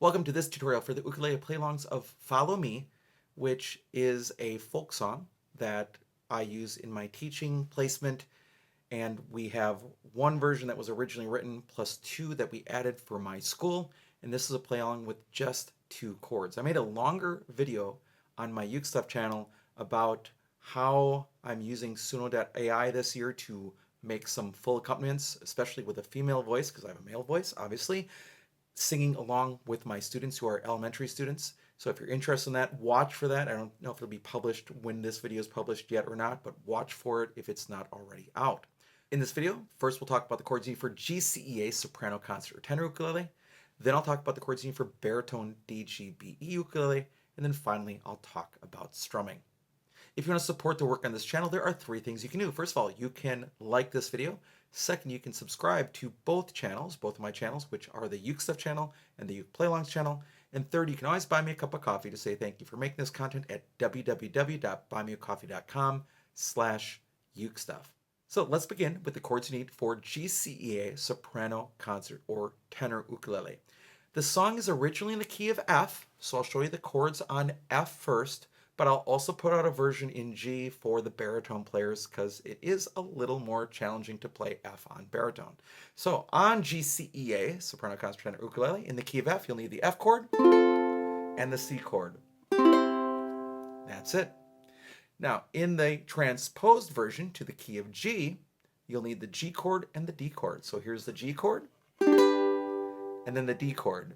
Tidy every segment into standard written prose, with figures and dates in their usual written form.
Welcome to this tutorial for the ukulele play-alongs of Follow Me, which is a folk song that I use in my teaching placement, and we have one version that was originally written plus two that we added for my school, and this is a play-along with just two chords. I made a longer video on my UkeStuff channel about how I'm using Suno.ai this year to make some full accompaniments, especially with a female voice, because I have a male voice, obviously, singing along with my students who are elementary students. So if you're interested in that, watch for that. I don't know if it'll be published when this video is published yet or not, but watch for it if it's not already out. In this video, first we'll talk about the chords you need for GCEA soprano concert or tenor ukulele. Then I'll talk about the chords you need for baritone DGBE ukulele. And then finally, I'll talk about strumming. If you want to support the work on this channel, there are three things you can do. First of all, you can like this video. Second, you can subscribe to both channels, both of my channels, which are the UkeStuff channel and the Uke Play-alongs channel. And third, you can always buy me a cup of coffee to say thank you for making this content at www.buymeacoffee.com/UkeStuff. So let's begin with the chords you need for GCEA soprano concert or tenor ukulele. The song is originally in the key of F, so I'll show you the chords on F first, but I'll also put out a version in G for the baritone players because it is a little more challenging to play F on baritone. So on GCEA, soprano concert tenor ukulele, in the key of F, you'll need the F chord and the C chord. That's it. Now, in the transposed version to the key of G, you'll need the G chord and the D chord. So here's the G chord and then the D chord.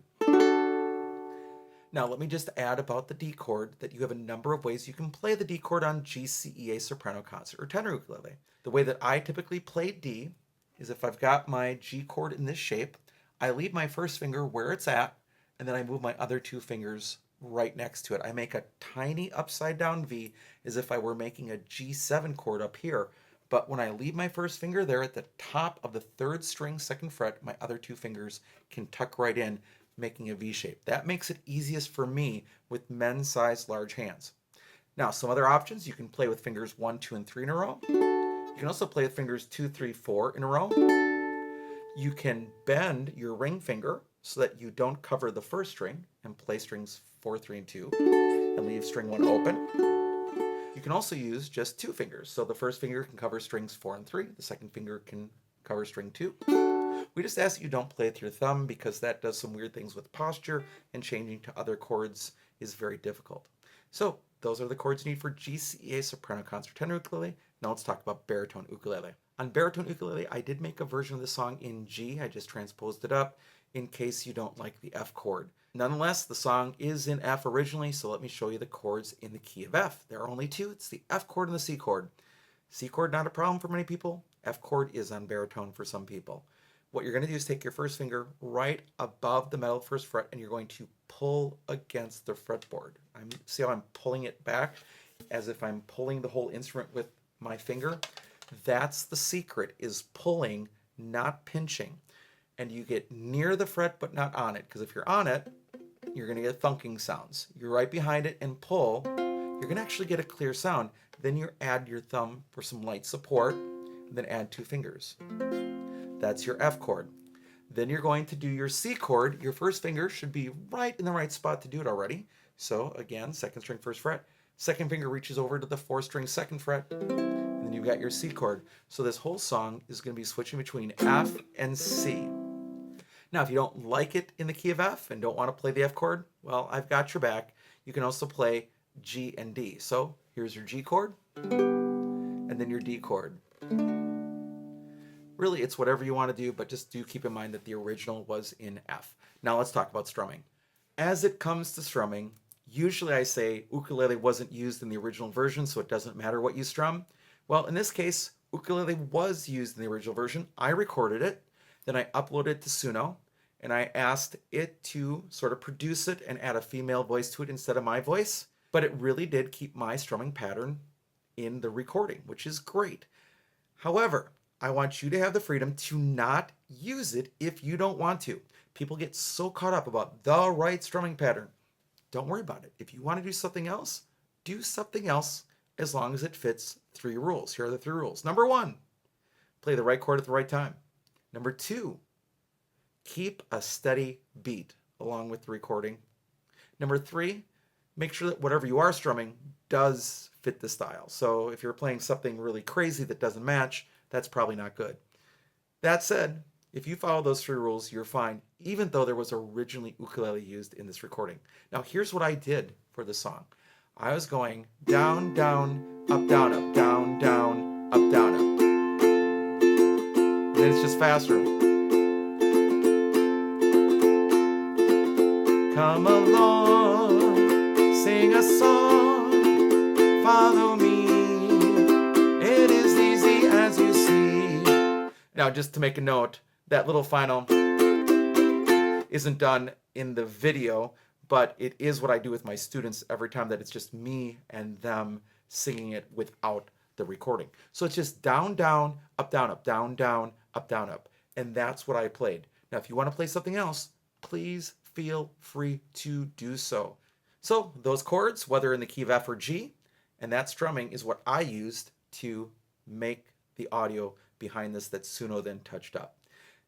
Now, let me just add about the D chord that you have a number of ways you can play the D chord on GCEA soprano concert or tenor ukulele. The way that I typically play D is if I've got my G chord in this shape, I leave my first finger where it's at, and then I move my other two fingers right next to it. I make a tiny upside down V as if I were making a G7 chord up here. But when I leave my first finger there at the top of the third string, second fret, my other two fingers can tuck right in, making a V shape. That makes it easiest for me with men's-sized large hands. Now, some other options, you can play with fingers 1, 2, and 3 in a row. You can also play with fingers 2, 3, 4 in a row. You can bend your ring finger so that you don't cover the first string and play strings 4, 3, and 2 and leave string 1 open. You can also use just two fingers. So the first finger can cover strings 4 and 3. The second finger can cover string 2. We just ask that you don't play with your thumb because that does some weird things with posture, and changing to other chords is very difficult. So those are the chords you need for GCEA soprano concert tenor ukulele. Now let's talk about baritone ukulele. On baritone ukulele, I did make a version of the song in G. I just transposed it up in case you don't like the F chord. Nonetheless, the song is in F originally, so let me show you the chords in the key of F. There are only two. It's the F chord and the C chord. C chord, not a problem for many people. F chord is on baritone for some people. What you're going to do is take your first finger right above the metal first fret, and you're going to pull against the fretboard. See how I'm pulling it back as if I'm pulling the whole instrument with my finger? That's the secret, is pulling, not pinching. And you get near the fret but not on it, because if you're on it, you're going to get thunking sounds. You're right behind it and pull, you're going to actually get a clear sound. Then you add your thumb for some light support, and then add two fingers. That's your F chord. Then you're going to do your C chord. Your first finger should be right in the right spot to do it already. So again, second string, first fret. Second finger reaches over to the fourth string, second fret. And then you've got your C chord. So this whole song is going to be switching between F and C. Now, if you don't like it in the key of F and don't want to play the F chord, well, I've got your back. You can also play G and D. So here's your G chord and then your D chord. Really, it's whatever you want to do, but just do keep in mind that the original was in F. Now let's talk about strumming. As it comes to strumming, usually I say ukulele wasn't used in the original version, so it doesn't matter what you strum. Well, in this case, ukulele was used in the original version. I recorded it, then I uploaded it to Suno, and I asked it to sort of produce it and add a female voice to it instead of my voice. But it really did keep my strumming pattern in the recording, which is great. However, I want you to have the freedom to not use it if you don't want to. People get so caught up about the right strumming pattern. Don't worry about it. If you want to do something else as long as it fits 3 rules. Here are the 3 rules. Number 1, play the right chord at the right time. Number 2, keep a steady beat along with the recording. Number 3, make sure that whatever you are strumming does fit the style. So if you're playing something really crazy that doesn't match, that's probably not good. That said, if you follow those 3 rules, you're fine, even though there was originally ukulele used in this recording. Now, here's what I did for the song. I was going down, down, up, down, up, down, down, up, down, up. And then it's just faster. Come along, sing a song, follow me, it is easy as you see. Now, just to make a note, that little final isn't done in the video, but it is what I do with my students every time that it's just me and them singing it without the recording. So it's just down, down, up, down, up, down, down, up, down, up. And that's what I played. Now, if you want to play something else, please feel free to do so. So those chords, whether in the key of F or G, and that strumming is what I used to make the audio behind this that Suno then touched up.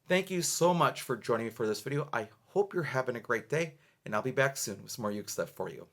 Thank you so much for joining me for this video. I hope you're having a great day, and I'll be back soon with some more Uke stuff for you.